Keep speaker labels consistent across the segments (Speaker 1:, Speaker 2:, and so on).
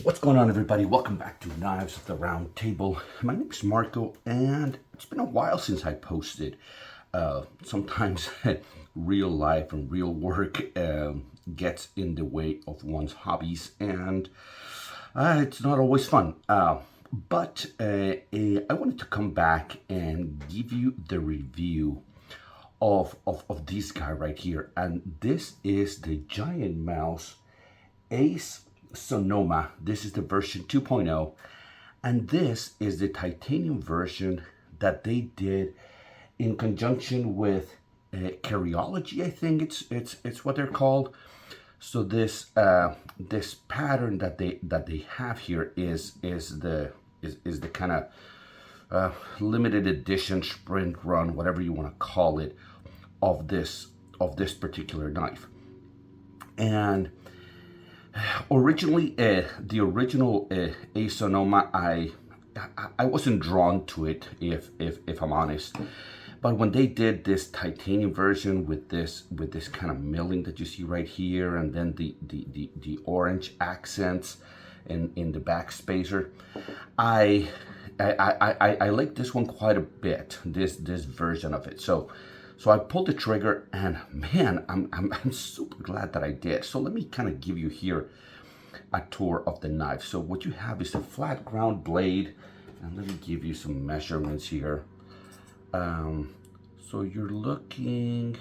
Speaker 1: What's going on, everybody? Welcome back to Knives at the Round Table. My name's Marco, and it's been a while since I posted. Sometimes real life and real work gets in the way of one's hobbies, and it's not always fun. But I wanted to come back and give you the review of this guy right here, and this is the GiantMouse Ace Sonoma. This is the version 2.0, and this is the titanium version that they did in conjunction with Carryology. I think it's what they're called. So this this pattern that they have here is the kind of limited edition sprint run, whatever you want to call it, of this particular knife. And originally, the original Ace Sonoma, I wasn't drawn to it, if I'm honest. But when they did this titanium version with this kind of milling that you see right here, and then the orange accents in the back spacer, I like this one quite a bit. This version of it. So I pulled the trigger, and man, I'm super glad that I did. So let me kind of give you here a tour of the knife. So what you have is a flat ground blade, and let me give you some measurements here. So you're looking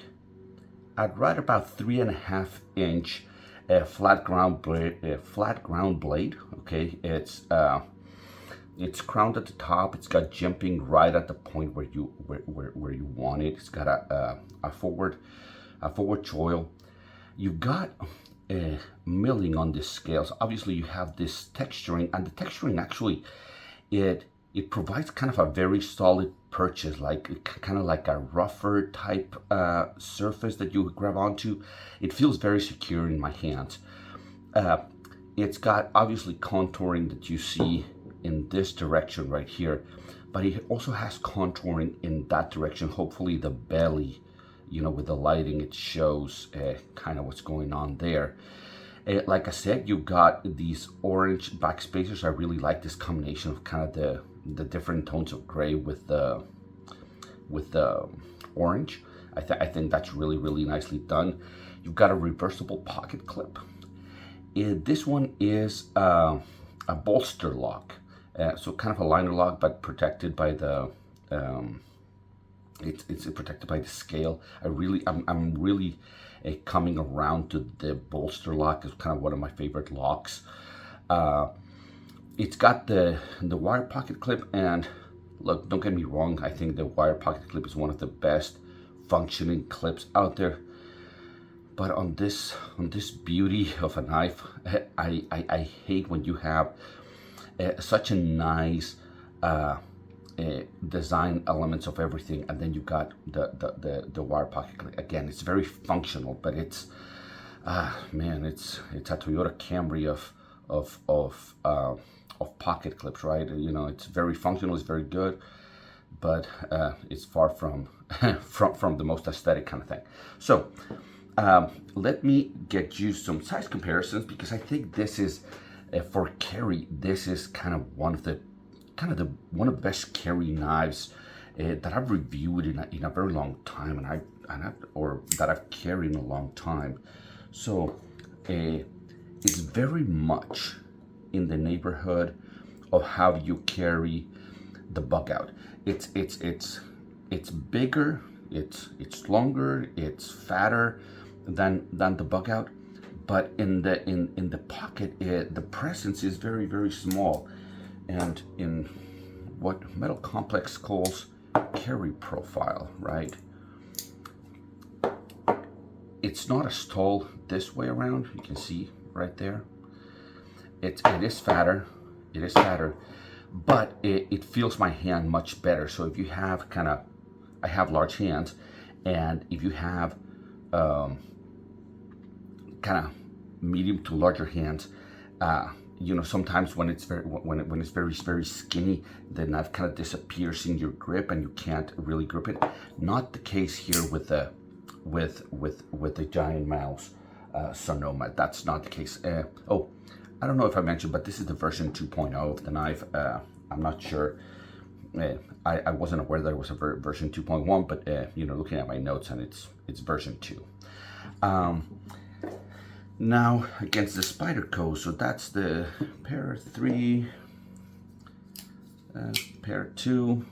Speaker 1: at right about 3.5 inch flat ground blade. Okay, it's crowned at the top. It's got jimping right at the point where you want it. It's got a forward choil. You've got milling on the scales. Obviously, you have this texturing, and the texturing actually it provides kind of a very solid purchase, like kind of like a rougher type surface that you grab onto. It feels very secure in my hands. It's got obviously contouring that you see in this direction right here, but it also has contouring in that direction. Hopefully the belly, you know, with the lighting, it shows kind of what's going on there. Like I said, you got these orange back spacers. I really like this combination of kind of the different tones of gray with the orange. I think that's really nicely done. You've got a reversible pocket clip. This one is a bolster lock. So kind of a liner lock, but protected by the it's protected by the scale. I'm really coming around to the bolster lock. Is kind of one of my favorite locks. It's got the wire pocket clip, and look, don't get me wrong, I think the wire pocket clip is one of the best functioning clips out there. But on this beauty of a knife, I hate when you have such a nice design elements of everything, and then you've got the wire pocket clip. Again, it's very functional, but it's man, it's a Toyota Camry of pocket clips, right? You know, it's very functional, it's very good, but it's far from from the most aesthetic kind of thing. So let me get you some size comparisons, because I think this is for carry, this is kind of one of the best carry knives that I've reviewed in a very long time, or that I've carried in a long time. So it's very much in the neighborhood of how you carry the bug out. It's bigger, it's longer, it's fatter than the bug out, but in the pocket, the presence is very small, and in what Metal Complex calls carry profile, right? It's not as tall this way around. You can see right there. It is fatter, but it feels my hand much better. So if you have I have large hands, and if you have kind of medium to larger hands, you know, sometimes when it's very skinny, the knife kind of disappears in your grip and you can't really grip it. Not the case here with the GiantMouse Sonoma. That's not the case. I don't know if I mentioned, but this is the version 2.0 of the knife. I'm not sure. I wasn't aware that it was a version 2.1, but you know, looking at my notes, and it's version 2. Now against the Spyderco, so that's the pair 3, pair 2.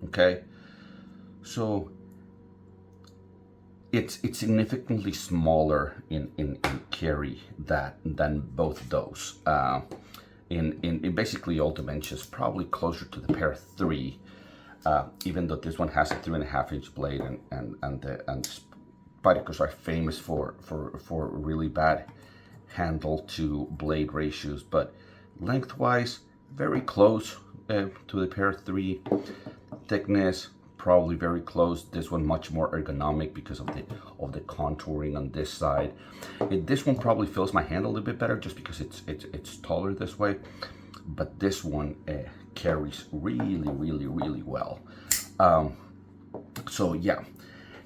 Speaker 1: Okay, so it's significantly smaller in carry than both those. In basically all dimensions, probably closer to the pair 3, even though this one has a 3.5-inch blade, and Spydercos are famous for really bad handle to blade ratios, but lengthwise very close to the pair 3. Thickness probably very close. This one much more ergonomic because of the contouring on this side. This one probably fills my hand a little bit better just because it's taller this way, but this one carries really well. So yeah,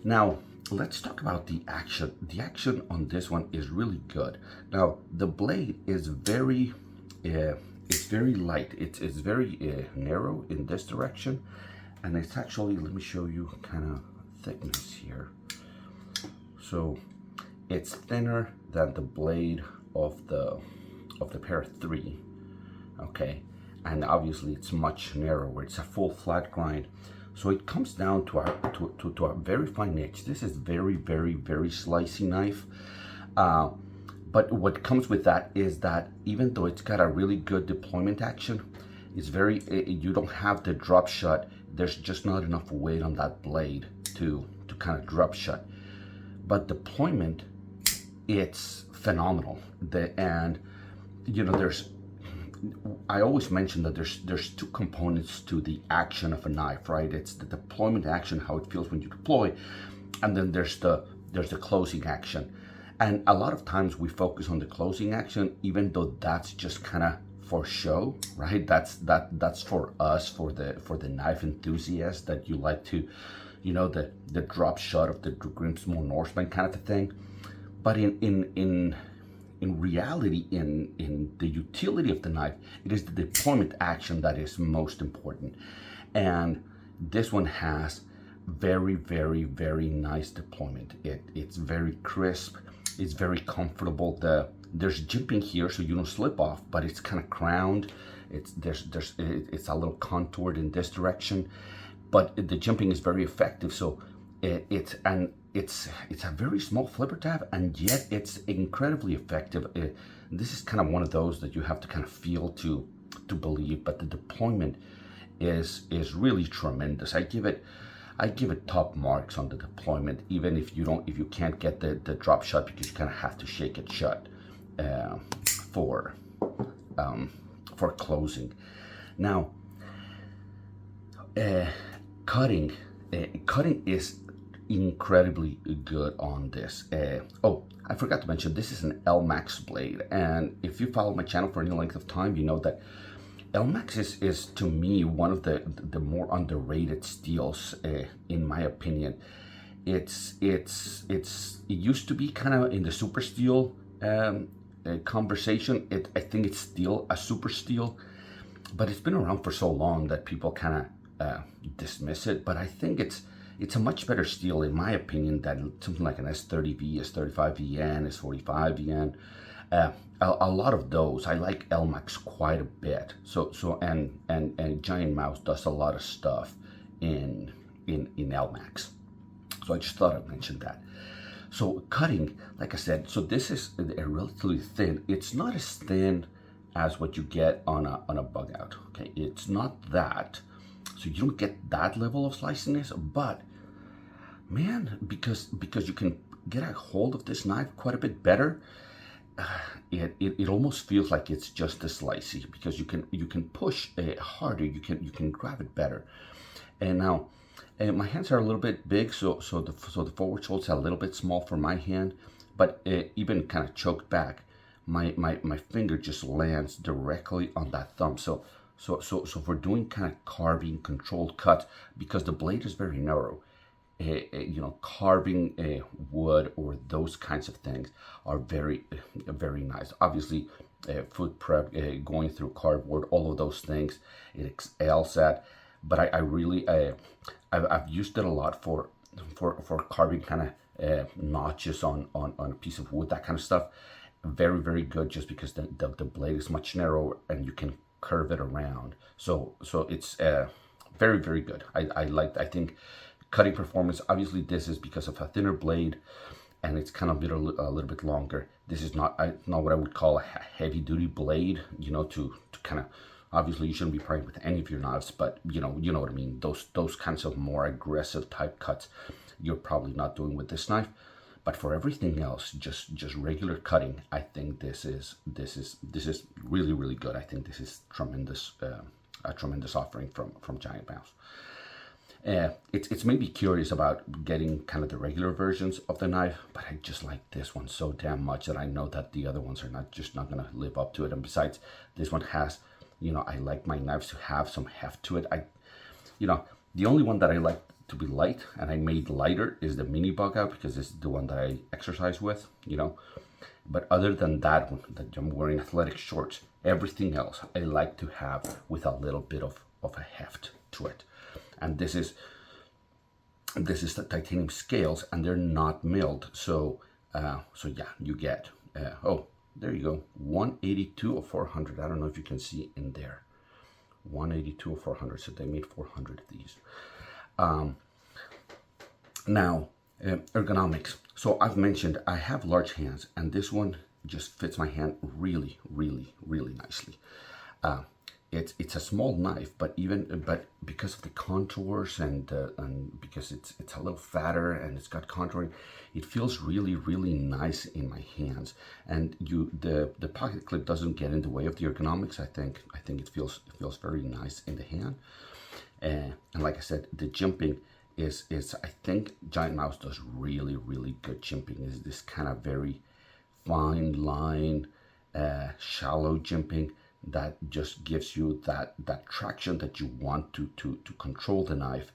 Speaker 1: now let's talk about the action. The action on this one is really good. Now the blade is very it's very light. It's very narrow in this direction. And it's actually, let me show you kind of thickness here. So it's thinner than the blade of the pair 3, okay? And obviously it's much narrower. It's a full flat grind. So it comes down to a very fine edge. This is very slicey knife. But what comes with that is that even though it's got a really good deployment action, it's very, you don't have the drop shot. There's just not enough weight on that blade to kind of drop shut. But deployment, it's phenomenal. And you know, I always mention that there's 2 components to the action of a knife, right? It's the deployment action, how it feels when you deploy, and then there's the closing action. And a lot of times we focus on the closing action, even though that's just kind of for show, right? That's for us, for the knife enthusiasts that you like to, you know, the drop shot of the Grimsmo Norseman kind of a thing. But in reality, in the utility of the knife, it is the deployment action that is most important. And this one has very nice deployment. It's very crisp. It's very comfortable. There's jimping here, so you don't slip off, but it's kind of crowned. It's a little contoured in this direction, but the jimping is very effective. So it's a very small flipper tab, and yet it's incredibly effective. This is kind of one of those that you have to kind of feel to believe, but the deployment is really tremendous. I give it top marks on the deployment, even if you can't get the drop shot, because you kind of have to shake it shut for closing. Now cutting is incredibly good on this. Oh, I forgot to mention, this is an LMAX blade, and if you follow my channel for any length of time, you know that LMAX is to me one of the more underrated steels, in my opinion. It used to be kind of in the super steel conversation. I think it's still a super steel, but it's been around for so long that people kind of dismiss it. But I think it's a much better steel, in my opinion, than something like an S30V, S35VN, S45VN. A lot of those. I like LMAX quite a bit. And GiantMouse does a lot of stuff in LMAX. So I just thought I'd mention that. So cutting, like I said, so this is a relatively thin. It's not as thin as what you get on a bug out. Okay, it's not that. So you don't get that level of sliciness, but man, because you can get a hold of this knife quite a bit better. It almost feels like it's just as slicey, because you can push harder. You can grab it better. And now, my hands are a little bit big, so the forward shoulder's a little bit small for my hand, but even kind of choked back, my finger just lands directly on that thumb. So for doing kind of carving, controlled cuts, because the blade is very narrow, carving wood or those kinds of things are very, very nice. Obviously, food prep, going through cardboard, all of those things, it excels at. But I really, I've used it a lot for carving kind of notches on a piece of wood, that kind of stuff. Very, very good, just because the blade is much narrower and you can curve it around. So it's very, very good. I think cutting performance, obviously this is because of a thinner blade and it's kind of a little bit longer. This is not what I would call a heavy duty blade, to kind of, obviously you shouldn't be playing with any of your knives, but you know what I mean. Those kinds of more aggressive type cuts, you're probably not doing with this knife. But for everything else, just regular cutting, I think this is really, really good. I think this is tremendous, a tremendous offering from GiantMouse. It's made me curious about getting kind of the regular versions of the knife, but I just like this one so damn much that I know that the other ones are not gonna live up to it. And besides, this one has, I like my knives to have some heft to it. The only one that I like to be light, and I made lighter, is the mini bug out, because this is the one that I exercise with, But other than that one, that I'm wearing athletic shorts, everything else I like to have with a little bit of a heft to it. And this is the titanium scales, and they're not milled. So yeah, you get, oh, there you go, 182 of 400. I don't know if you can see in there, 182 of 400. So they made 400 of these. Now, ergonomics. So I've mentioned I have large hands, and this one just fits my hand really, really, really nicely. It's a small knife, but because of the contours and because it's a little fatter and it's got contouring, it feels really, really nice in my hands. And the pocket clip doesn't get in the way of the ergonomics. I think it feels very nice in the hand. And like I said, the jimping is I think GiantMouse does really, really good jimping. Is this kind of very fine line, shallow jimping that just gives you that traction that you want to control the knife,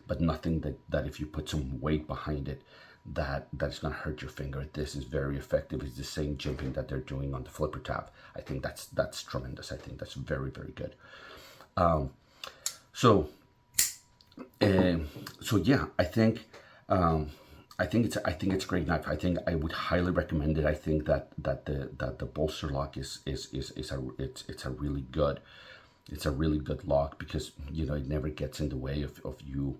Speaker 1: but nothing that if you put some weight behind it, that's gonna hurt your finger. This is very effective. It's the same jimping that they're doing on the flipper tab. I think that's tremendous. I think that's very, very good. So yeah, I think it's a great knife. I think I would highly recommend it. I think that the bolster lock is a really good lock, because it never gets in the way of you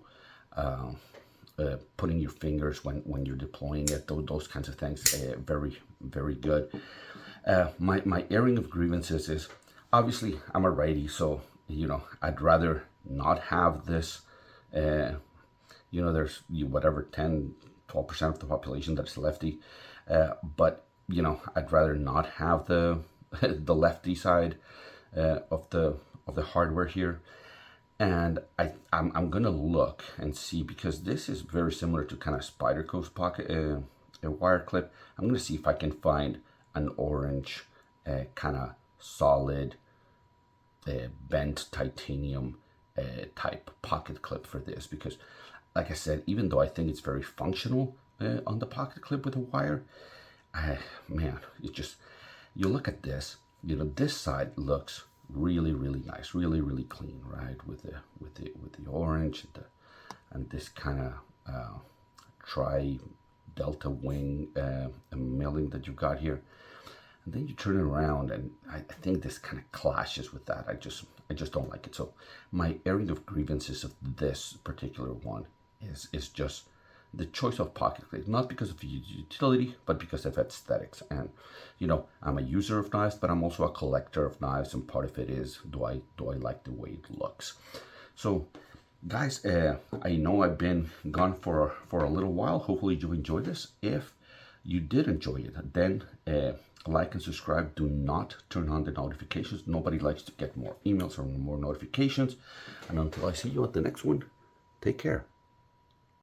Speaker 1: putting your fingers when you're deploying it. Those kinds of things. Very, very good. My airing of grievances is, obviously I'm a righty, so I'd rather not have this. There's whatever 10-12% of the population that's lefty, but I'd rather not have the the lefty side of the hardware here. And I'm gonna look and see, because this is very similar to kind of Spyderco's pocket a wire clip. I'm gonna see if I can find an orange kind of solid bent titanium type pocket clip for this, because like I said, even though I think it's very functional on the pocket clip with a wire, man, it just, you look at this, this side looks really, really nice, really, really clean, right, with the orange and this kind of tri delta wing milling that you've got here. And then you turn it around, and I think this kind of clashes with that. I just don't like it. So my airing of grievances of this particular one is just the choice of pocket clip, not because of utility, but because of aesthetics. And I'm a user of knives, but I'm also a collector of knives, and part of it is, do I like the way it looks? So guys, I know I've been gone for a little while. Hopefully you enjoyed this. If you did enjoy it, then like and subscribe. Do not turn on the notifications. Nobody likes to get more emails or more notifications. And until I see you at the next one, take care.